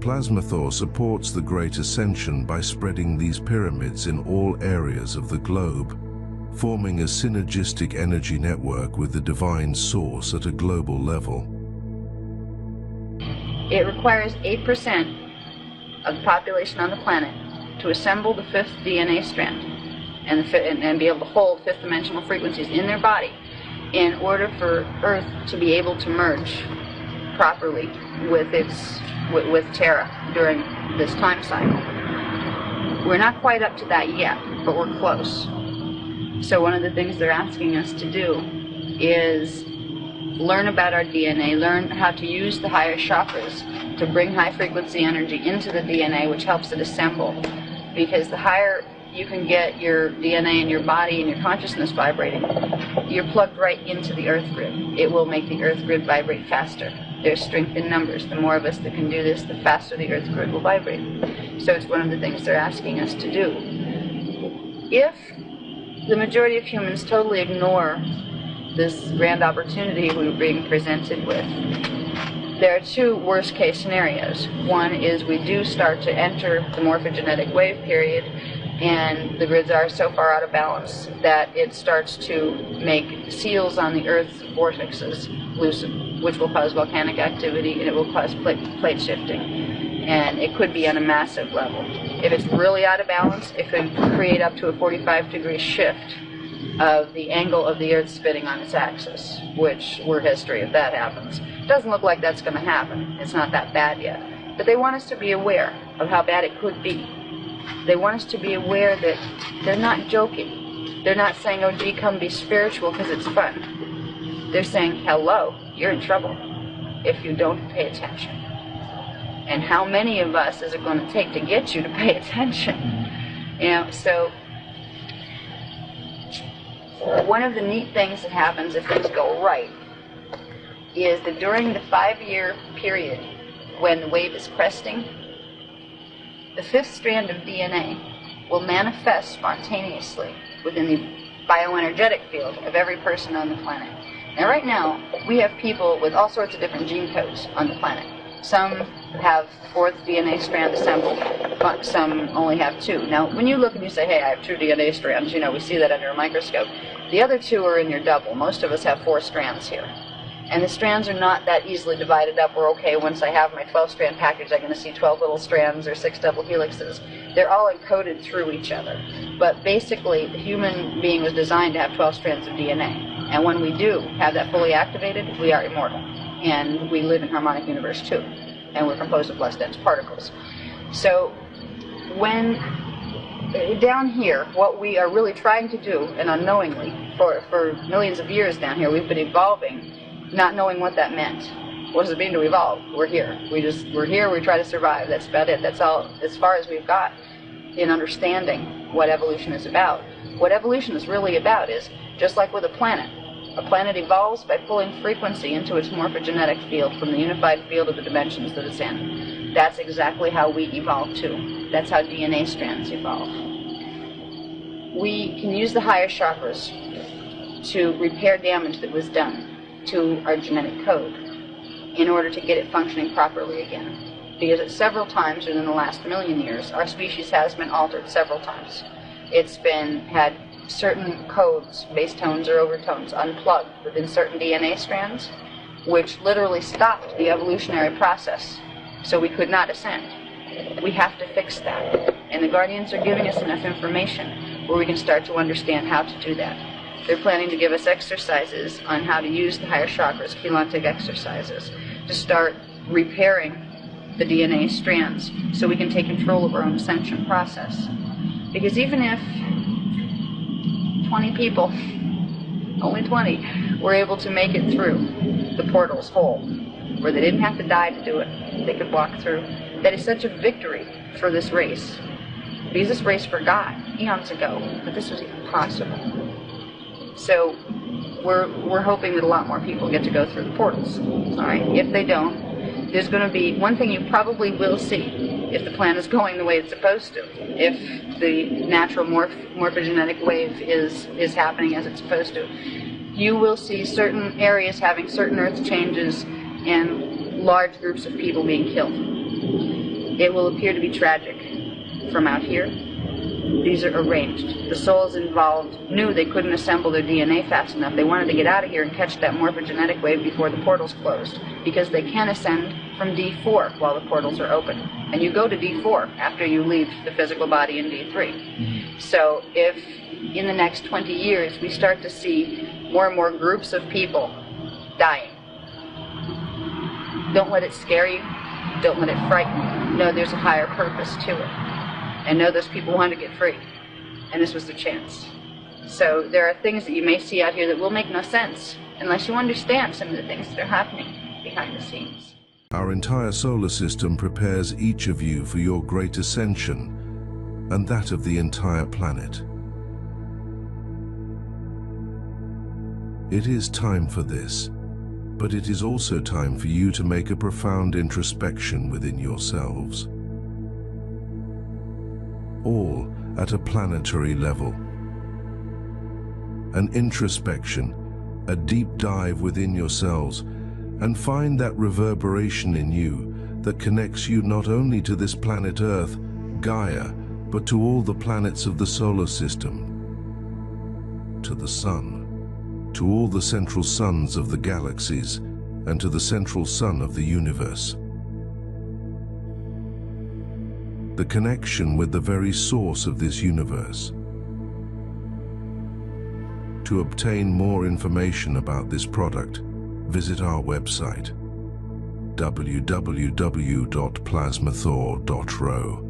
PlasmaThor supports the Great Ascension by spreading these pyramids in all areas of the globe, forming a synergistic energy network with the divine source at a global level. It requires 8% of the population on the planet to assemble the fifth DNA strand and be able to hold fifth dimensional frequencies in their body in order for Earth to be able to merge properly with Terra during this time cycle. We're not quite up to that yet, but we're close. So one of the things they're asking us to do is learn about our DNA, learn how to use the higher chakras to bring high frequency energy into the DNA, which helps it assemble. Because the higher you can get your DNA in your body and your consciousness vibrating, you're plugged right into the Earth grid. It will make the Earth grid vibrate faster. There's strength in numbers. The more of us that can do this, the faster the Earth grid will vibrate. So it's one of the things they're asking us to do. If the majority of humans totally ignore this grand opportunity we were being presented with, there are two worst case scenarios. One is we do start to enter the morphogenetic wave period, and the grids are so far out of balance that it starts to make seals on the Earth's vortexes loosen, which will cause volcanic activity, and it will cause plate shifting. And it could be on a massive level. If it's really out of balance, it could create up to a 45-degree shift of the angle of the Earth spinning on its axis, which we're history if that happens. It doesn't look like that's going to happen. It's not that bad yet. But they want us to be aware of how bad it could be. They want us to be aware that they're not joking. They're not saying, oh, gee, come be spiritual because it's fun. They're saying, hello, you're in trouble if you don't pay attention. And how many of us is it going to take to get you to pay attention? You know, so one of the neat things that happens if things go right is that during the 5-year period when the wave is cresting, the fifth strand of DNA will manifest spontaneously within the bioenergetic field of every person on the planet. Now right now, we have people with all sorts of different gene codes on the planet. Some have fourth DNA strand assembled, but some only have 2. Now, when you look and you say, hey, I have 2 DNA strands, you know, we see that under a microscope. The other 2 are in your double. Most of us have 4 strands here. And the strands are not that easily divided up. We're okay, once I have my 12-strand package, I'm going to see 12 little strands or 6 double helixes. They're all encoded through each other. But basically, the human being was designed to have 12 strands of DNA. And when we do have that fully activated, we are immortal. And we live in harmonic universe too. And we're composed of less dense particles. So when down here, what we are really trying to do, and unknowingly, for millions of years down here, we've been evolving, not knowing what that meant. What does it mean to evolve? We're here. We're here, we try to survive. That's about it. That's all, as far as we've got in understanding what evolution is about. What evolution is really about is, just like with a planet evolves by pulling frequency into its morphogenetic field from the unified field of the dimensions that it's in. That's exactly how we evolve too. That's how DNA strands evolve. We can use the higher chakras to repair damage that was done to our genetic code in order to get it functioning properly again. Because at several times within the last 1,000,000 years, our species has been altered several times. It's had certain codes, base tones or overtones, unplugged within certain DNA strands, which literally stopped the evolutionary process, so we could not ascend. We have to fix that. And the Guardians are giving us enough information where we can start to understand how to do that. They're planning to give us exercises on how to use the higher chakras, chelantic exercises, to start repairing the DNA strands so we can take control of our own ascension process. Because even if 20 people, only 20, were able to make it through the portals whole, where they didn't have to die to do it, they could walk through, that is such a victory for this race. Because this race forgot eons ago that this was even possible. So we're hoping that a lot more people get to go through the portals. All right. If they don't, there's going to be one thing you probably will see if the plan is going the way it's supposed to. If the natural morphogenetic wave is happening as it's supposed to, you will see certain areas having certain earth changes and large groups of people being killed. it will appear to be tragic. From out here, these are arranged. The souls involved knew they couldn't assemble their DNA fast enough. They wanted to get out of here and catch that morphogenetic wave before the portals closed, because they can ascend from D4 while the portals are open. And you go to D4 after you leave the physical body in D3. So if in the next 20 years we start to see more and more groups of people dying, don't let it scare you. Don't let it frighten you. Know there's a higher purpose to it. And know those people want to get free. And this was their chance. So there are things that you may see out here that will make no sense unless you understand some of the things that are happening behind the scenes. Our entire solar system prepares each of you for your great ascension and that of the entire planet. It is time for this, but it is also time for you to make a profound introspection within yourselves. All at a planetary level. An introspection, a deep dive within yourselves, and find that reverberation in you that connects you not only to this planet Earth, Gaia, but to all the planets of the solar system, to the Sun, to all the central suns of the galaxies, and to the central sun of the universe. The connection with the very source of this universe. To obtain more information about this product, visit our website www.plasmathor.ro.